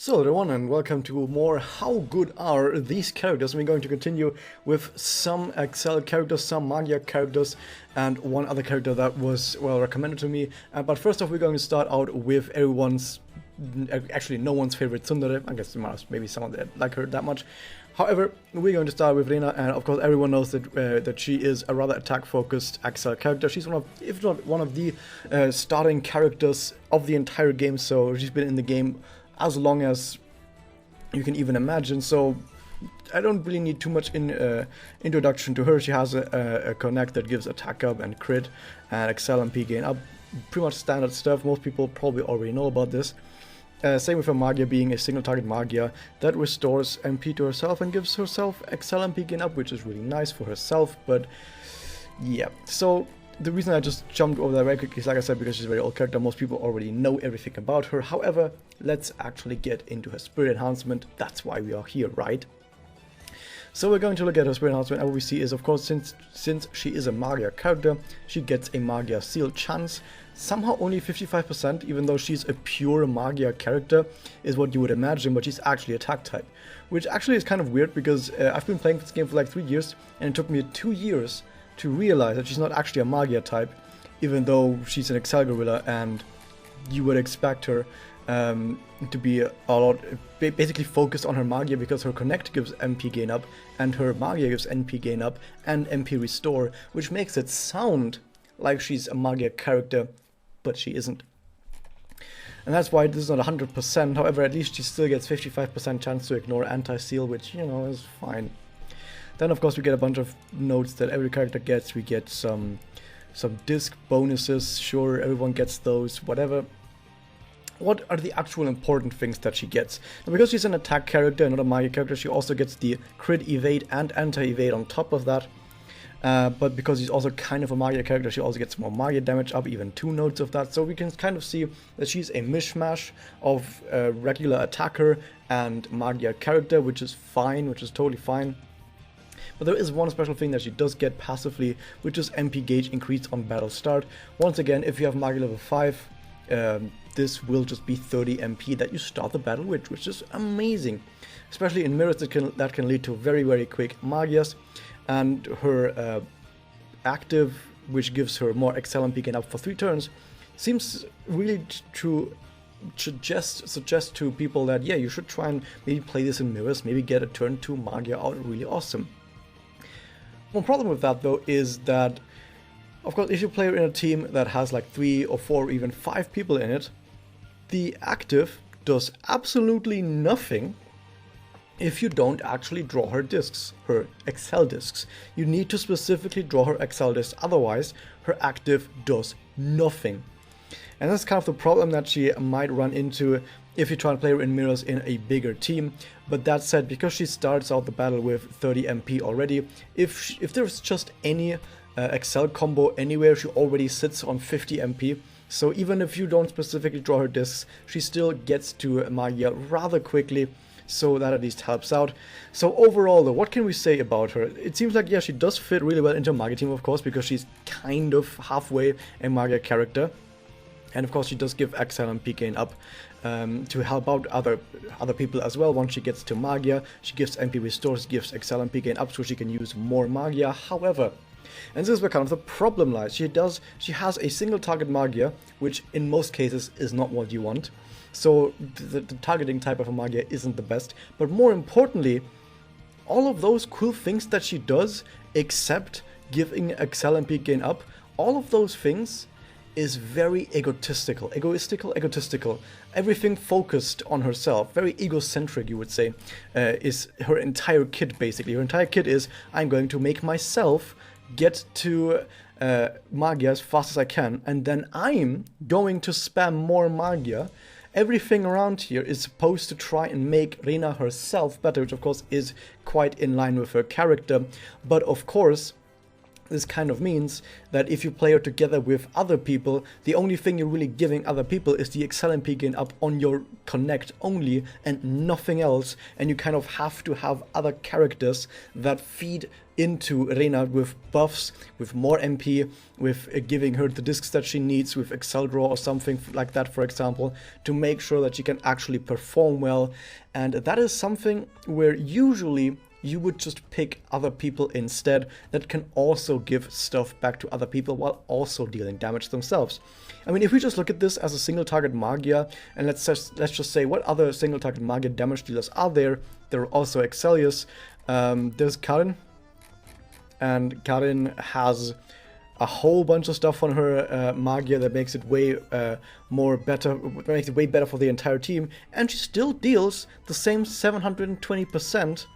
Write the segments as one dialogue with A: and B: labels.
A: So everyone, and welcome to more How Good Are These Characters. We're going to continue with some Excel characters, some Magia characters, and one other character that was well recommended to me. But first off, we're going to start out with everyone's, actually no one's favorite tsundere. I guess maybe someone that like her that much. However, we're going to start with Rena, and of course everyone knows that she is a rather attack-focused Excel character. She's one of, if not one of the starting characters of the entire game, so she's been in the game as long as you can even imagine, so I don't really need too much introduction to her. She has a connect that gives attack up and crit and Excel MP gain up. Pretty much standard stuff. Most people probably already know about this. Same with her Magia being a single target Magia that restores MP to herself and gives herself Excel MP gain up, which is really nice for herself, but yeah. So the reason I just jumped over that very quickly is, like I said, because she's a very old character. Most people already know everything about her. However, let's actually get into her spirit enhancement. That's why we are here, right? So we're going to look at her spirit enhancement, and what we see is, of course, since she is a Magia character, she gets a Magia seal chance. Somehow only 55%, even though she's a pure Magia character, is what you would imagine, but she's actually attack type. Which actually is kind of weird, because I've been playing this game for like 3 years, and it took me 2 years to realize that she's not actually a Magia type, even though she's an Excel gorilla, and you would expect her to be a lot basically focused on her Magia, because her connect gives MP gain up and her Magia gives NP gain up and MP restore, which makes it sound like she's a Magia character, but she isn't. And that's why this is not 100%. However, at least she still gets 55% chance to ignore anti-seal, which, you know, is fine. Then of course we get a bunch of notes that every character gets. We get some disc bonuses, sure, everyone gets those, whatever. What are the actual important things that she gets? Now, because she's an attack character and not a Magia character, she also gets the crit evade and anti-evade on top of that. But because she's also kind of a Magia character, she also gets more Magia damage up, even 2 notes of that. So we can kind of see that she's a mishmash of regular attacker and Magia character, which is fine, which is totally fine. But there is one special thing that she does get passively, which is MP gauge increased on battle start. Once again, if you have Magia level 5, this will just be 30 MP that you start the battle with, which is amazing. Especially in mirrors, that can lead to very, very quick Magias. And her active, which gives her more Excel MP gain up for 3 turns, seems really to suggest to people that, yeah, you should try and maybe play this in mirrors, maybe get a turn 2 Magia out really awesome. One problem with that, though, is that, of course, if you play her in a team that has like 3 or 4 or even 5 people in it, the active does absolutely nothing if you don't actually draw her discs, her Excel discs. You need to specifically draw her Excel discs, otherwise her active does nothing. And that's kind of the problem that she might run into if you try and play her in mirrors in a bigger team. But that said, because she starts out the battle with 30 MP already, if there's just any Excel combo anywhere, she already sits on 50 MP. So even if you don't specifically draw her discs, she still gets to Magia rather quickly, so that at least helps out. So overall though, what can we say about her? It seems like, yeah, she does fit really well into a Magia team, of course, because she's kind of halfway a Magia character. And of course she does give Excel and MP gain up to help out other people as well. Once she gets to Magia, she gives MP restores, gives Excel and MP gain up so she can use more Magia. However, and this is where kind of the problem lies, she has a single target Magia, which in most cases is not what you want. So the targeting type of a Magia isn't the best. But more importantly, all of those cool things that she does, except giving Excel and MP gain up, all of those things is very egotistical. Everything focused on herself, very egocentric, you would say, is her entire kit basically. Her entire kit is, I'm going to make myself get to Magia as fast as I can, and then I'm going to spam more Magia. Everything around here is supposed to try and make Rena herself better, which of course is quite in line with her character. But of course, This kind of means that if you play her together with other people, the only thing you're really giving other people is the Excel MP gain up on your connect only and nothing else, and you kind of have to have other characters that feed into Rena with buffs, with more MP, with giving her the discs that she needs, with Excel draw or something like that, for example, to make sure that she can actually perform well. And that is something where usually you would just pick other people instead that can also give stuff back to other people while also dealing damage themselves. I mean, if we just look at this as a single target Magia, and let's just say what other single target Magia damage dealers are there. There are also Excelius, there's Karin, and Karin has a whole bunch of stuff on her Magia that makes it way makes it way better for the entire team, and she still deals the same 720%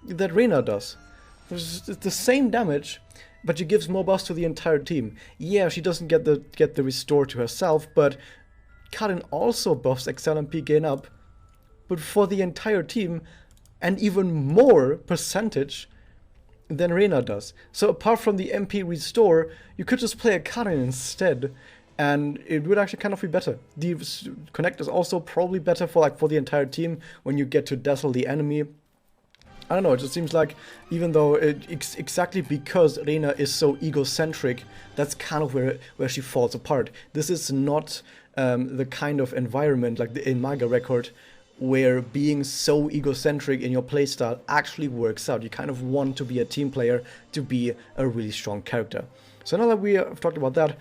A: that Rena does. It's the same damage, but she gives more buffs to the entire team. Yeah, she doesn't get the restore to herself, but Karin also buffs Excel MP gain up, but for the entire team, and even more percentage than Rena does. So apart from the MP restore, you could just play a Karin instead, and it would actually kind of be better. The connect is also probably better for the entire team when you get to dazzle the enemy. I don't know, it just seems like, even though exactly because Rena is so egocentric, that's kind of where she falls apart. This is not the kind of environment like in Maga Record where being so egocentric in your playstyle actually works out. You kind of want to be a team player to be a really strong character. So now that we have talked about that,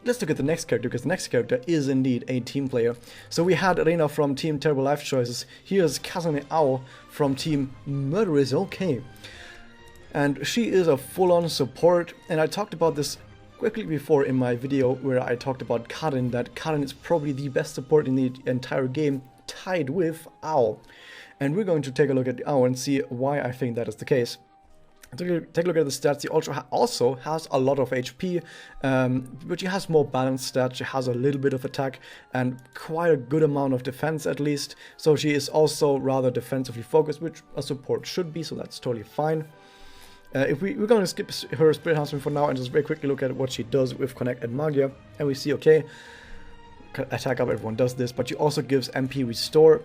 A: let's look at the next character, because the next character is indeed a team player. So we had Rena from Team Terrible Life Choices. Here's Kazane Ao from Team Murder is Okay. And she is a full-on support, and I talked about this quickly before in my video where I talked about Karin, that Karin is probably the best support in the entire game, tied with Ao. And we're going to take a look at Ao and see why I think that is the case. Take a look at the stats. She also has a lot of HP, but she has more balanced stats. She has a little bit of attack and quite a good amount of defense at least. So she is also rather defensively focused, which a support should be, so that's totally fine. If we're going to skip her Spirit Enhancement for now and just very quickly look at what she does with Connect and Magia, and we see, okay, attack up, everyone does this, but she also gives MP Restore,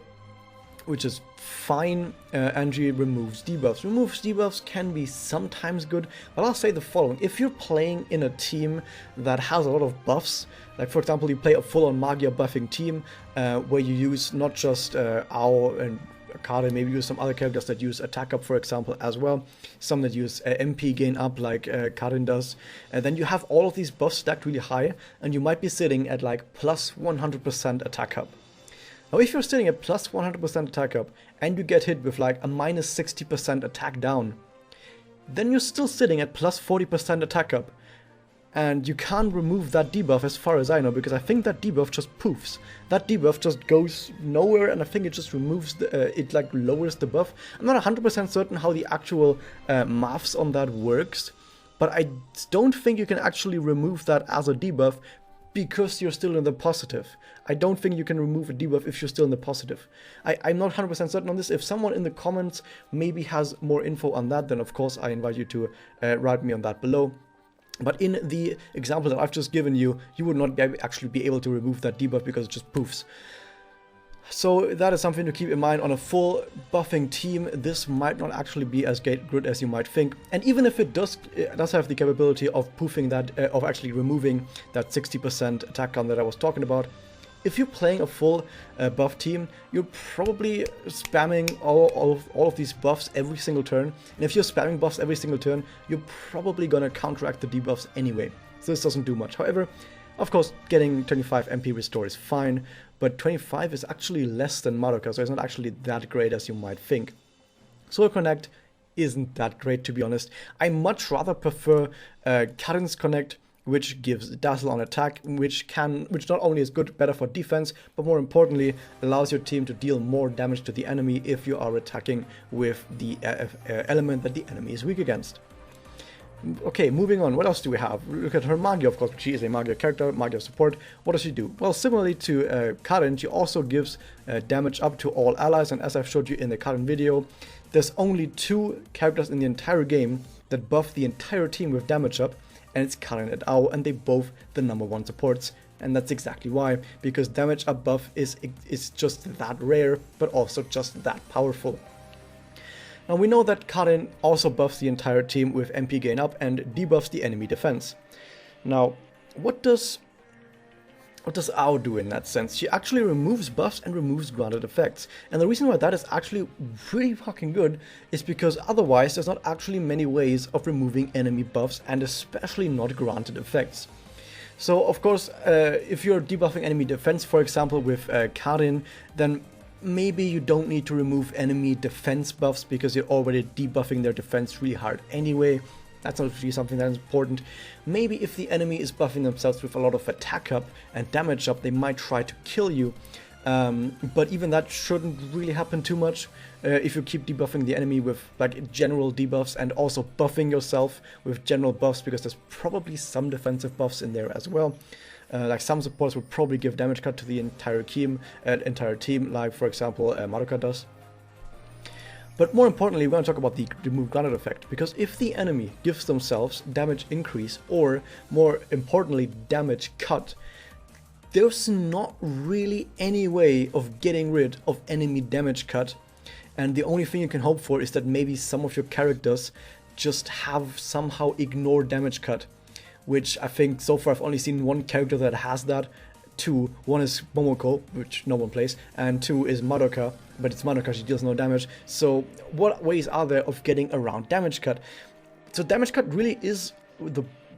A: which is fine, and she removes debuffs. Removes debuffs can be sometimes good, but I'll say the following. If you're playing in a team that has a lot of buffs, like for example you play a full-on Magia buffing team, where you use not just Ao and Karin, maybe use some other characters that use attack up, for example, as well, some that use MP gain up like Karin does, and then you have all of these buffs stacked really high, and you might be sitting at like plus 100% attack up. Now if you're sitting at plus 100% attack up and you get hit with like a minus 60% attack down, then you're still sitting at plus 40% attack up, and you can't remove that debuff as far as I know, because I think that debuff just poofs. That debuff just goes nowhere, and I think it just removes it like lowers the buff. I'm not 100% certain how the actual maths on that works, but I don't think you can actually remove that as a debuff because you're still in the positive. I don't think you can remove a debuff if you're still in the positive. I'm not 100% certain on this. If someone in the comments maybe has more info on that, then of course I invite you to write me on that below. But in the example that I've just given you, you would not actually be able to remove that debuff because it just poofs. So that is something to keep in mind. On a full buffing team, this might not actually be as good as you might think. And even if it does have the capability of poofing that, of actually removing that 60% attack count that I was talking about, if you're playing a full buff team, you're probably spamming all of these buffs every single turn. And if you're spamming buffs every single turn, you're probably gonna counteract the debuffs anyway. So this doesn't do much. However, of course, getting 25 MP restore is fine, but 25 is actually less than Madoka, so it's not actually that great as you might think. Soul Connect isn't that great, to be honest. I much rather prefer Karin's Connect, which gives Dazzle on attack, which not only is better for defense, but more importantly allows your team to deal more damage to the enemy if you are attacking with the element that the enemy is weak against. Okay, moving on, what else do we have? Look at her Magia, of course. She is a Magia character, Magia support. What does she do? Well, similarly to Karin, she also gives damage up to all allies, and as I've showed you in the Karin video, there's only 2 characters in the entire game that buff the entire team with damage up, and it's Karen and Ao, and they both the #1 supports. And that's exactly why, because damage up buff is just that rare, but also just that powerful. Now we know that Karin also buffs the entire team with MP gain up and debuffs the enemy defense. Now, what does Ao do in that sense? She actually removes buffs and removes granted effects. And the reason why that is actually really fucking good is because otherwise there's not actually many ways of removing enemy buffs, and especially not granted effects. So of course, if you're debuffing enemy defense, for example, with Karin, then maybe you don't need to remove enemy defense buffs because you're already debuffing their defense really hard anyway. That's not really something that is important. Maybe if the enemy is buffing themselves with a lot of attack up and damage up, they might try to kill you. But even that shouldn't really happen too much if you keep debuffing the enemy with like general debuffs and also buffing yourself with general buffs, because there's probably some defensive buffs in there as well. Like some supports would probably give damage cut to the entire team, like for example Madoka does. But more importantly, we're going to talk about the remove granted effect, because if the enemy gives themselves damage increase, or more importantly damage cut, there's not really any way of getting rid of enemy damage cut, and the only thing you can hope for is that maybe some of your characters just have somehow ignored damage cut, which I think so far I've only seen one character that has that. One is Momoko, which no one plays, and 2 is Madoka, but it's Madoka, she deals no damage. So what ways are there of getting around damage cut? So damage cut really is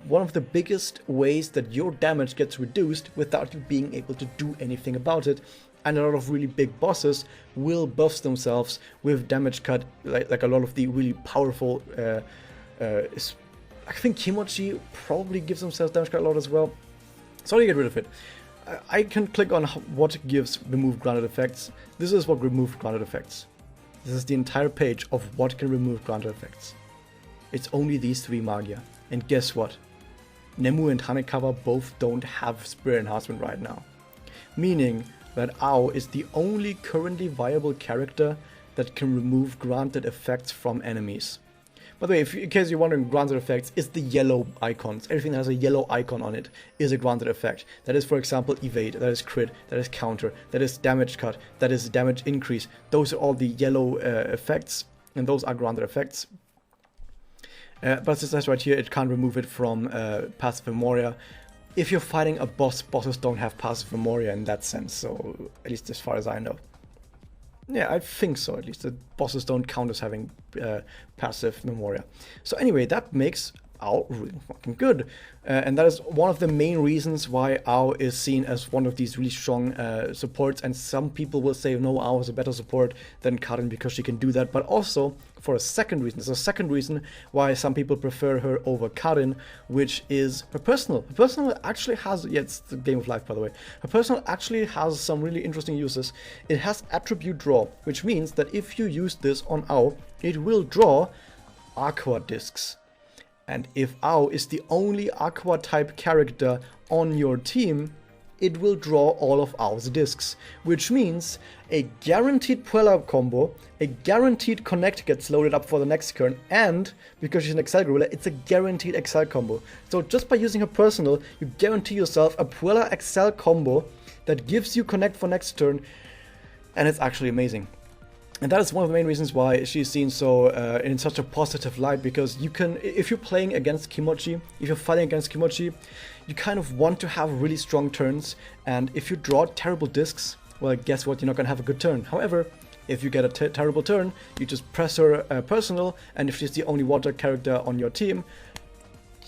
A: one of the biggest ways that your damage gets reduced without you being able to do anything about it. And a lot of really big bosses will buff themselves with damage cut, like a lot of the really powerful, I think Kimochi probably gives themselves damage cut a lot as well. So how do you get rid of it? I can click on what gives remove granted effects. This is what remove granted effects. This is the entire page of what can remove granted effects. It's only these 3 Magia. And guess what? Nemu and Hanekawa both don't have Spirit Enhancement right now. Meaning that Ao is the only currently viable character that can remove granted effects from enemies. By the way, in case you're wondering, granted effects is the yellow icons. Everything that has a yellow icon on it is a granted effect. That is, for example, evade, that is crit, that is counter, that is damage cut, that is damage increase. Those are all the yellow effects, and those are granted effects. But since that's right here, it can't remove it from passive memoria. If you're fighting a boss, bosses don't have passive memoria in that sense, so at least as far as I know. Yeah, I think so, at least. The bosses don't count as having passive memoria. So anyway, that makes Ao really fucking good. And that is one of the main reasons why Ao is seen as one of these really strong supports. And some people will say, no, Ao is a better support than Karin because she can do that. But also, for a second reason, there's a second reason why some people prefer her over Karin, which is her personal. Her personal actually has, yeah, it's the game of life, by the way. Her personal actually has some really interesting uses. It has attribute draw, which means that if you use this on Ao, it will draw Aqua discs. And if Ao is the only Aqua type character on your team, it will draw all of Ao's discs, which means a guaranteed Puella combo, a guaranteed connect gets loaded up for the next turn, and because she's an Excel Gorilla, it's a guaranteed Excel combo. So just by using her personal, you guarantee yourself a Puella Excel combo that gives you connect for next turn, and it's actually amazing. And that is one of the main reasons why she's seen so in such a positive light, because you can, if you're playing against Kimochi, if you're fighting against Kimochi, you kind of want to have really strong turns, and if you draw terrible discs, well, guess what, you're not going to have a good turn. However, if you get a terrible turn, you just press her personal, and if she's the only water character on your team,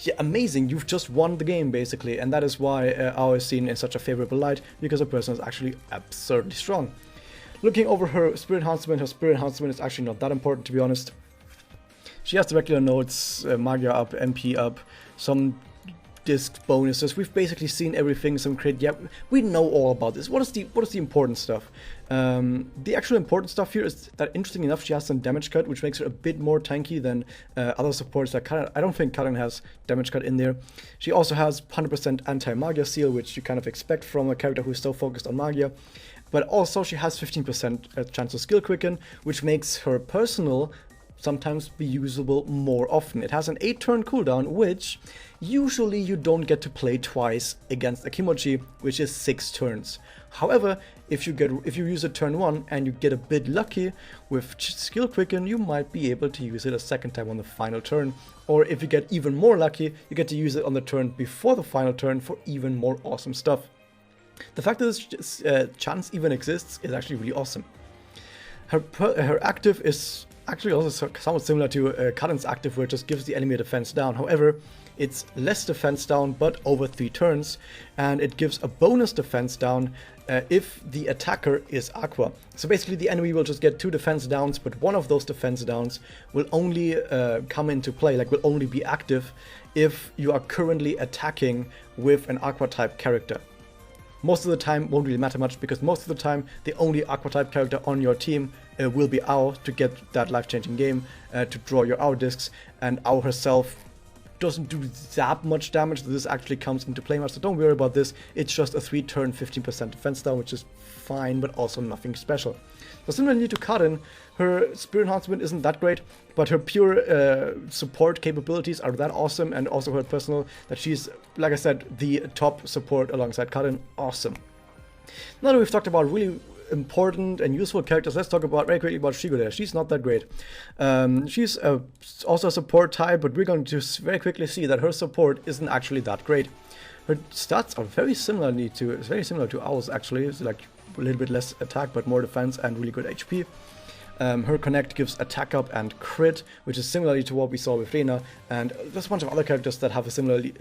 A: yeah, amazing, you've just won the game basically, and that is why Ao is seen in such a favorable light, because her personal is actually absurdly strong. Looking over her Spirit Enhancement is actually not that important, to be honest. She has the regular notes, Magia up, MP up, some disc bonuses. We've basically seen everything, some crit. Yeah, we know all about this. What is the important stuff? The actual important stuff here is that, interesting enough, she has some damage cut, which makes her a bit more tanky than other supports. Like Karin, I don't think Karin has damage cut in there. She also has 100% anti-Magia seal, which you kind of expect from a character who's so focused on Magia. But also she has 15% chance of skill quicken, which makes her personal sometimes be usable more often. It has an 8-turn cooldown, which usually you don't get to play twice against a Kimochi, which is 6 turns. However, if you use it turn 1 and you get a bit lucky with skill quicken, you might be able to use it a second time on the final turn. Or if you get even more lucky, you get to use it on the turn before the final turn for even more awesome stuff. The fact that this chance even exists is actually really awesome. Her active is actually also somewhat similar to Kaden's active, where it just gives the enemy a defense down. However, it's less defense down, but over 3 turns, and it gives a bonus defense down if the attacker is Aqua. So basically the enemy will just get 2 defense downs, but one of those defense downs will only come into play, like will only be active if you are currently attacking with an Aqua type character. Most of the time won't really matter much, because most of the time the only Aqua type character on your team will be Ao to get that life-changing game, to draw your Ao discs, and Ao herself doesn't do that much damage. This actually comes into play much, so don't worry about this. It's just a 3-turn 15% defense down, which is fine, but also nothing special. So similarly to Kaden, her Spirit Enhancement isn't that great, but her pure support capabilities are that awesome, and also her personal, that she's, like I said, the top support alongside Kaden. Awesome. Now that we've talked about really important and useful characters, let's talk about very quickly about Shigure. She's not that great. She's also a support type, but we're going to very quickly see that her support isn't actually that great. Her stats are very similar to ours actually. It's like a little bit less attack but more defense and really good HP. Her connect gives attack up and crit, which is similarly to what we saw with Rena, and there's a bunch of other characters that have a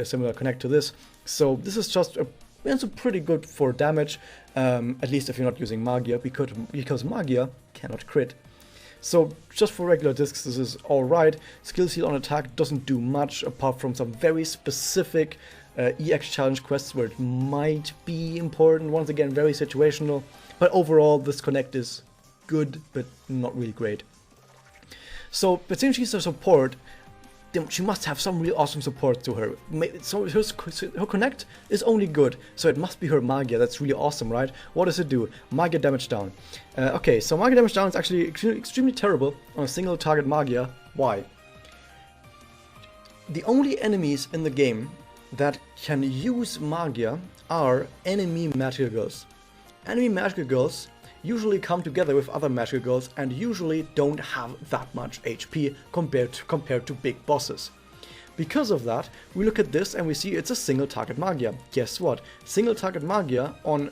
A: similar connect to this. So this is just it's pretty good for damage, at least if you're not using Magia, because Magia cannot crit. So just for regular discs, this is alright. Skill seal on attack doesn't do much, apart from some very specific EX challenge quests where it might be important. Once again, very situational, but overall this connect is good, but not really great. So, but since she's a support, then she must have some really awesome support to her. So her connect is only good, so it must be her Magia. That's really awesome, right? What does it do? Magia damage down. Okay, so Magia damage down is actually extremely terrible on a single target Magia. Why? The only enemies in the game that can use Magia are enemy magical girls. Enemy magical girls usually come together with other magical girls and usually don't have that much HP compared to big bosses. Because of that, we look at this and we see it's a single target Magia. Guess what? Single target Magia on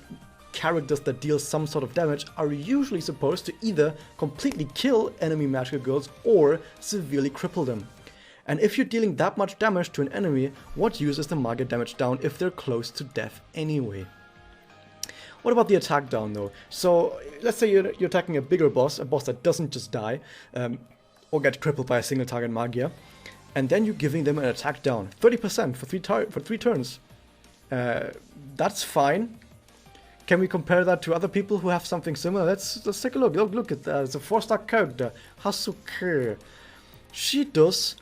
A: characters that deal some sort of damage are usually supposed to either completely kill enemy magical girls or severely cripple them. And if you're dealing that much damage to an enemy, what use is the Magia damage down if they're close to death anyway? What about the attack down though? So let's say you're attacking a bigger boss, a boss that doesn't just die or get crippled by a single target Magia, and then you're giving them an attack down, 30% for 3 turns. That's fine. Can we compare that to other people who have something similar? Let's take a look. Look at that. It's a 4-star character, Hasuke. She does.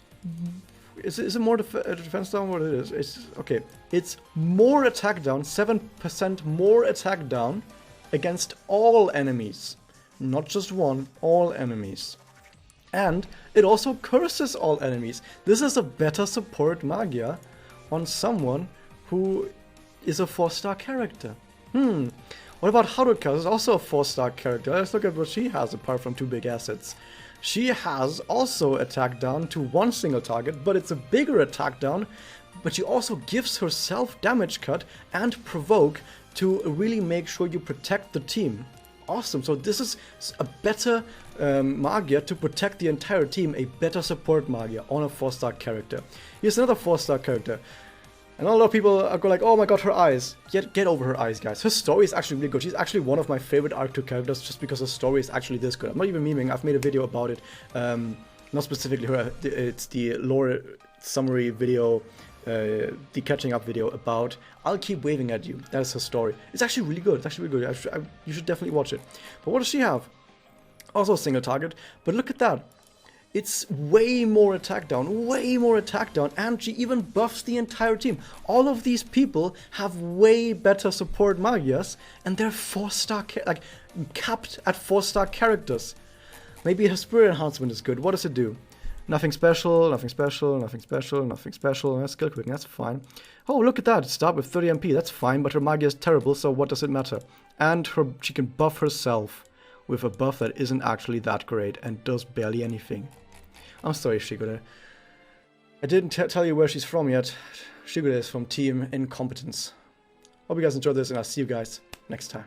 A: Is it more defense down? What it is? It's okay. It's more attack down, 7% more attack down against all enemies, not just one, all enemies. And it also curses all enemies. This is a better support Magia on someone who is a 4-star character. What about Haruka? She's also a 4-star character. Let's look at what she has apart from 2 big assets. She has also attack down to 1 single target, but it's a bigger attack down, but she also gives herself damage cut and provoke to really make sure you protect the team. Awesome, so this is a better Magia to protect the entire team, a better support Magia on a 4-star character. Here's another 4-star character. And a lot of people are going like, oh my god, her eyes. Get over her eyes, guys. Her story is actually really good. She's actually one of my favorite Arc 2 characters just because her story is actually this good. I'm not even memeing. I've made a video about it. Not specifically her. It's the lore summary video, the catching up video about I'll Keep Waving at You. That's her story. It's actually really good. It's actually really good. You should definitely watch it. But what does she have? Also a single target. But look at that. It's way more attack down, and she even buffs the entire team. All of these people have way better support Magias, and they're 4-star, like, capped at 4-star characters. Maybe her spirit enhancement is good. What does it do? Nothing special, nothing special, nothing special, nothing special. That's skill quick, that's fine. Oh, look at that. Start with 30 MP. That's fine, but her Magia is terrible, so what does it matter? And she can buff herself with a buff that isn't actually that great and does barely anything. I'm sorry, Shigure. I didn't tell you where she's from yet. Shigure is from Team Incompetence. Hope you guys enjoyed this, and I'll see you guys next time.